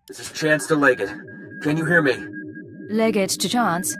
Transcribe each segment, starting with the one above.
This is Chance to Leggett. Can you hear me? Leggett to Chance.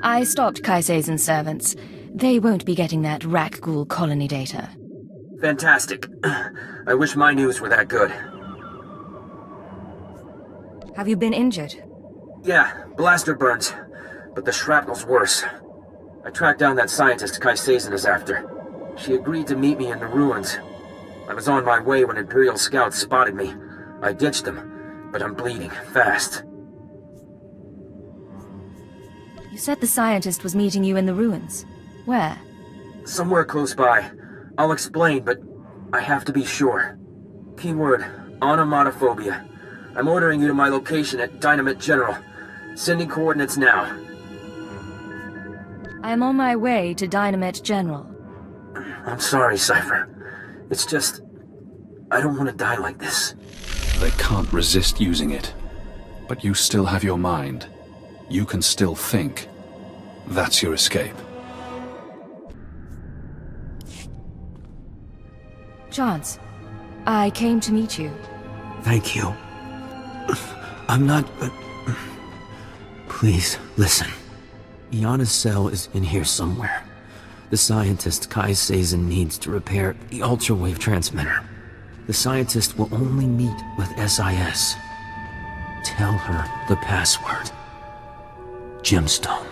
I stopped Kaisei's servants. They won't be getting that Rak Ghoul colony data. Fantastic. I wish my news were that good. Have you been injured? Yeah, blaster burns. But the shrapnel's worse. I tracked down that scientist Kaiseizen is after. She agreed to meet me in the ruins. I was on my way when Imperial scouts spotted me. I ditched them, but I'm bleeding fast. You said the scientist was meeting you in the ruins. Where? Somewhere close by. I'll explain, but I have to be sure. Keyword, onomatophobia. I'm ordering you to my location at Dynamite General. Sending coordinates now. I am on my way to Dynamite General. I'm sorry, Cypher. It's just... I don't want to die like this. They can't resist using it. But you still have your mind. You can still think. That's your escape. Chance, I came to meet you. Thank you. I'm not... Please, listen. Iana's cell is in here somewhere. The scientist Kaiseizen needs to repair the ultrawave transmitter. The scientist will only meet with SIS. Tell her the password. Gemstone.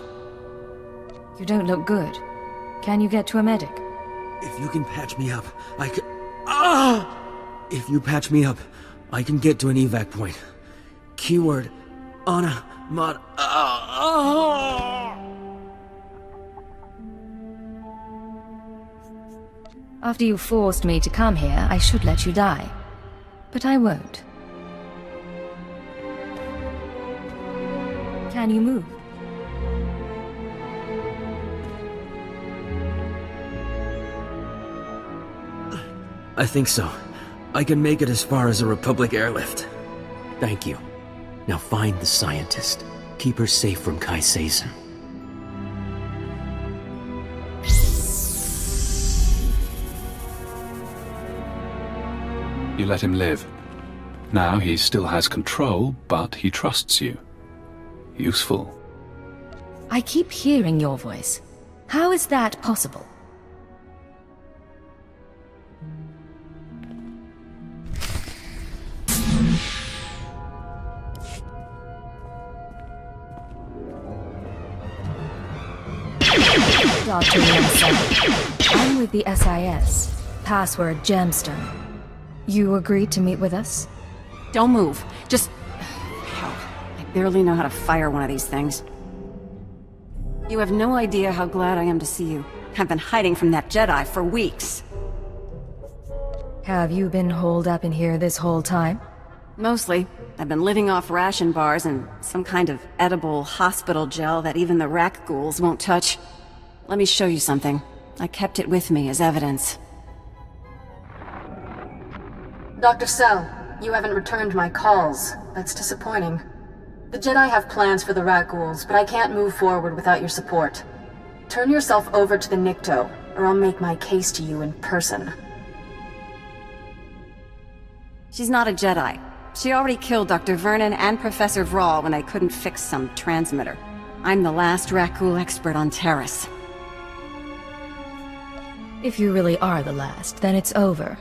You don't look good. Can you get to a medic? If you can patch me up, I can... If you patch me up, I can get to an evac point. Keyword, Anna, Mod... After you forced me to come here, I should let you die. But I won't. Can you move? I think so. I can make it as far as a Republic airlift. Thank you. Now find the scientist. Keep her safe from Kaiseizen. You let him live. Now he still has control, but he trusts you. Useful. I keep hearing your voice. How is that possible? Dr. Wilson, I'm with the SIS. Password Gemstone. You agreed to meet with us? Don't move. Just... Hell, I barely know how to fire one of these things. You have no idea how glad I am to see you. I've been hiding from that Jedi for weeks. Have you been holed up in here this whole time? Mostly. I've been living off ration bars and some kind of edible hospital gel that even the Rak Ghouls won't touch. Let me show you something. I kept it with me as evidence. Dr. Cell, you haven't returned my calls. That's disappointing. The Jedi have plans for the Rak Ghouls, but I can't move forward without your support. Turn yourself over to the Nikto, or I'll make my case to you in person. She's not a Jedi. She already killed Dr. Vernon and Professor Vrawl when they couldn't fix some transmitter. I'm the last Rak Ghoul expert on Taris. If you really are the last, then it's over.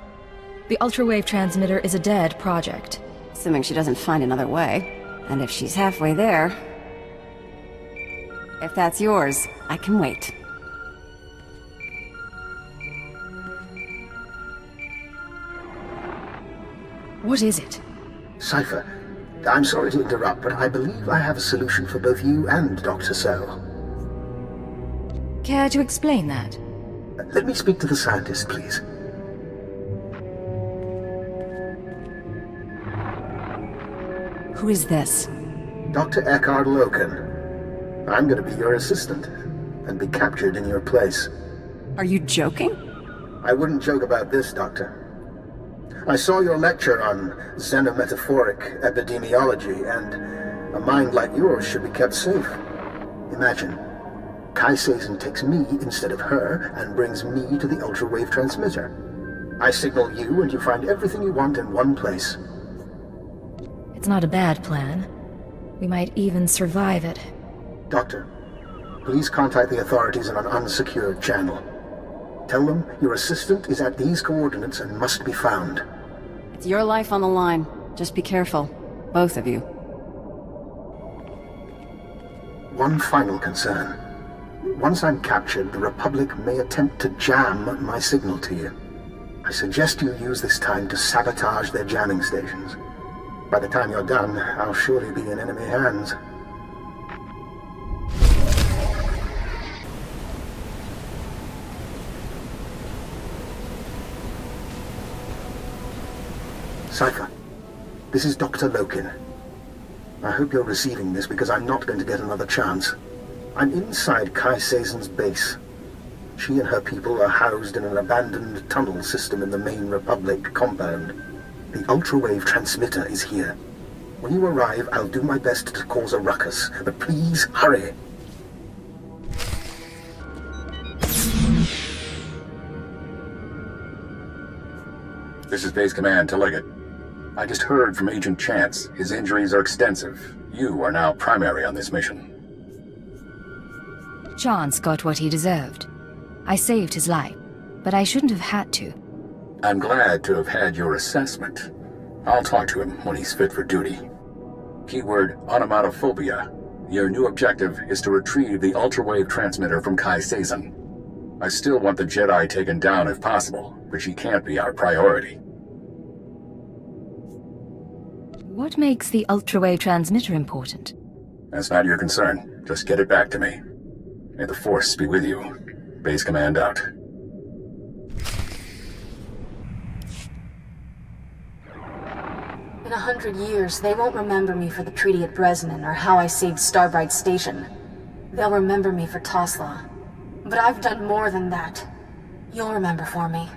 The ultrawave transmitter is a dead project. Assuming she doesn't find another way. And if she's halfway there... If that's yours, I can wait. What is it? Cypher, I'm sorry to interrupt, but I believe I have a solution for both you and Dr. Cell. Care to explain that? Let me speak to the scientist, please. Who is this? Dr. Eckhard Loken. I'm going to be your assistant, and be captured in your place. Are you joking? I wouldn't joke about this, Doctor. I saw your lecture on xenometaphoric epidemiology, and a mind like yours should be kept safe. Imagine, Kaiseizen takes me instead of her, and brings me to the ultrawave transmitter. I signal you, and you find everything you want in one place. It's not a bad plan. We might even survive it. Doctor, please contact the authorities in an unsecured channel. Tell them your assistant is at these coordinates and must be found. It's your life on the line. Just be careful. Both of you. One final concern. Once I'm captured, the Republic may attempt to jam my signal to you. I suggest you use this time to sabotage their jamming stations. By the time you're done, I'll surely be in enemy hands. Cypher, this is Dr. Lokin. I hope you're receiving this because I'm not going to get another chance. I'm inside Kai Seizen's base. She and her people are housed in an abandoned tunnel system in the main Republic compound. The ultrawave transmitter is here. When you arrive, I'll do my best to cause a ruckus, but please hurry. This is Base Command to Leggett. I just heard from Agent Chance. His injuries are extensive. You are now primary on this mission. Chance got what he deserved. I saved his life, but I shouldn't have had to. I'm glad to have had your assessment. I'll talk to him when he's fit for duty. Keyword onomatophobia. Your new objective is to retrieve the ultrawave transmitter from Kai Seizen. I still want the Jedi taken down if possible, but she can't be our priority. What makes the ultrawave transmitter important? That's not your concern. Just get it back to me. May the Force be with you. Base Command out. In 100 years, they won't remember me for the treaty at Bresnan or how I saved Starbright Station. They'll remember me for Tosla. But I've done more than that. You'll remember for me.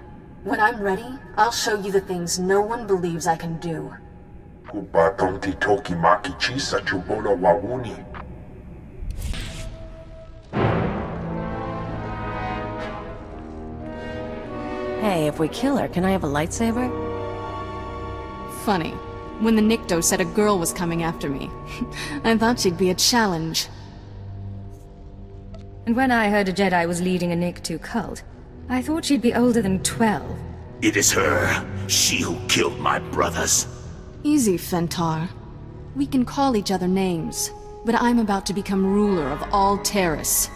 When I'm ready, I'll show you the things no one believes I can do. Hey, if we kill her, can I have a lightsaber? Funny. When the Nikto said a girl was coming after me, I thought she'd be a challenge. And when I heard a Jedi was leading a Nikto cult, I thought she'd be older than 12. It is her. She who killed my brothers. Easy, Fentar. We can call each other names, but I'm about to become ruler of all Taris.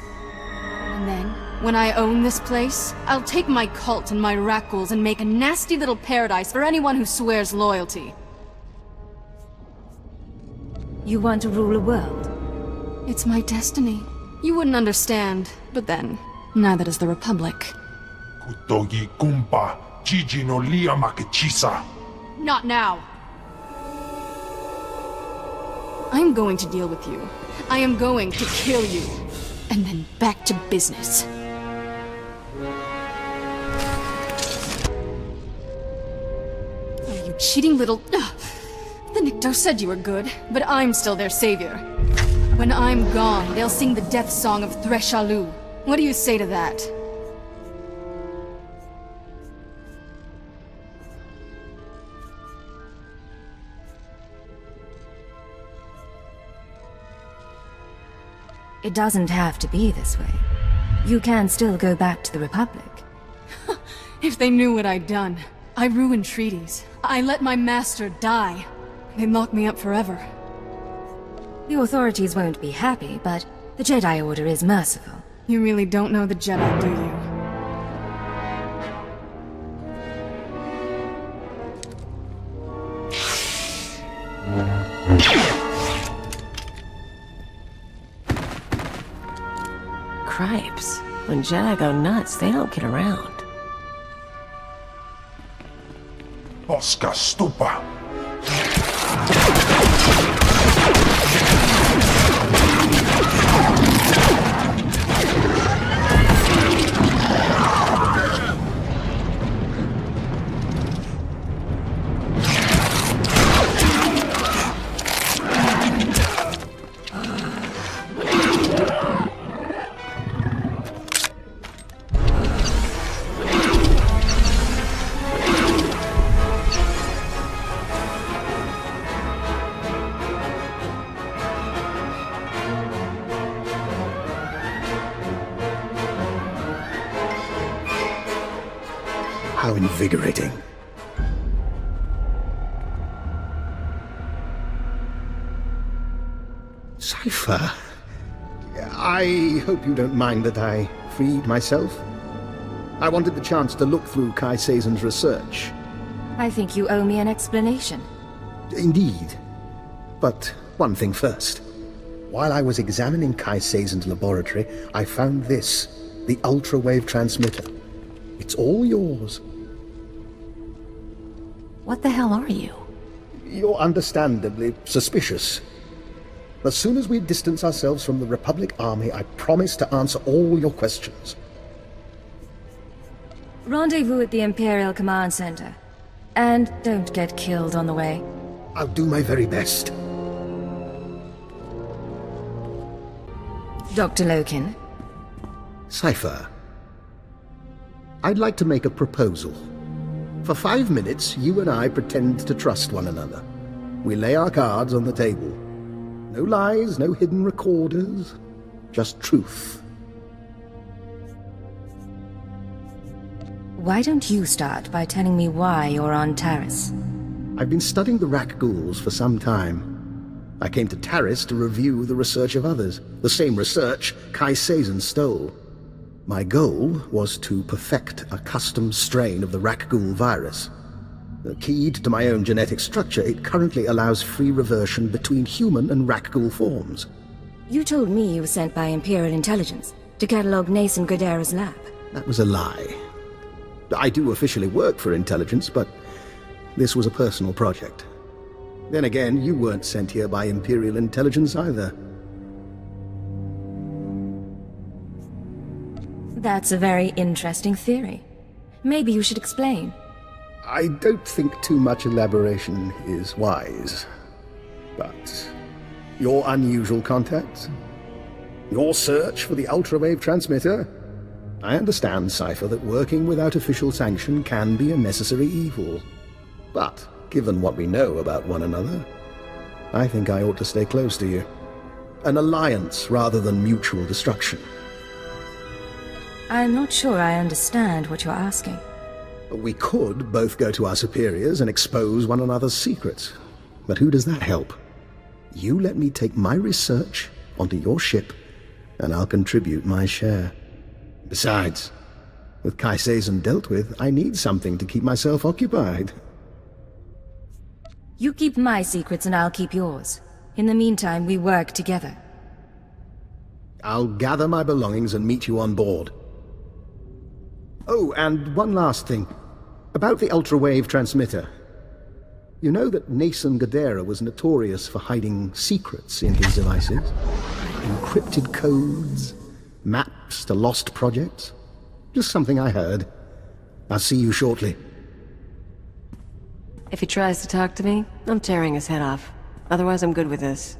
And then, when I own this place, I'll take my cult and my Rakghouls and make a nasty little paradise for anyone who swears loyalty. You want to rule a world? It's my destiny. You wouldn't understand, but then, neither does the Republic. Kutogi kumpa, Gigi no lia makechisa. Not now! I'm going to deal with you. I am going to kill you. And then back to business. Oh, you cheating little... The Nikto said you were good, but I'm still their savior. When I'm gone, they'll sing the death song of Threshalu. What do you say to that? It doesn't have to be this way. You can still go back to the Republic. If they knew what I'd done. I ruined treaties. I let my master die. They'd lock me up forever. The authorities won't be happy, but the Jedi Order is merciful. You really don't know the Jedi, do you? Cripes. When Jedi go nuts, they don't get around. Oscar stupa. How invigorating. Cypher, I hope you don't mind that I freed myself. I wanted the chance to look through Kai Seizen's research. I think you owe me an explanation. Indeed. But one thing first. While I was examining Kai Seizen's laboratory, I found this, the ultra-wave transmitter. It's all yours. What the hell are you? You're understandably suspicious. As soon as we distance ourselves from the Republic Army, I promise to answer all your questions. Rendezvous at the Imperial Command Center. And don't get killed on the way. I'll do my very best. Dr. Loken. Cypher, I'd like to make a proposal. For 5 minutes, you and I pretend to trust one another. We lay our cards on the table. No lies, no hidden recorders, just truth. Why don't you start by telling me why you're on Taris? I've been studying the Rak ghouls for some time. I came to Taris to review the research of others, the same research Kai Seizen stole. My goal was to perfect a custom strain of the Rak ghoul virus. Keyed to my own genetic structure, it currently allows free reversion between human and Rak ghoul forms. You told me you were sent by Imperial Intelligence to catalog Nason Godera's lab. That was a lie. I do officially work for Intelligence, but this was a personal project. Then again, you weren't sent here by Imperial Intelligence either. That's a very interesting theory. Maybe you should explain. I don't think too much elaboration is wise. But your unusual contacts, your search for the ultra-wave transmitter. I understand, Cypher, that working without official sanction can be a necessary evil. But, given what we know about one another, I think I ought to stay close to you. An alliance rather than mutual destruction. I'm not sure I understand what you're asking. We could both go to our superiors and expose one another's secrets. But who does that help? You let me take my research onto your ship, and I'll contribute my share. Besides, with Kai Seizen dealt with, I need something to keep myself occupied. You keep my secrets and I'll keep yours. In the meantime, we work together. I'll gather my belongings and meet you on board. Oh, and one last thing. About the ultra-wave transmitter. You know that Nason Godera was notorious for hiding secrets in his devices? Encrypted codes, maps to lost projects. Just something I heard. I'll see you shortly. If he tries to talk to me, I'm tearing his head off. Otherwise, I'm good with this.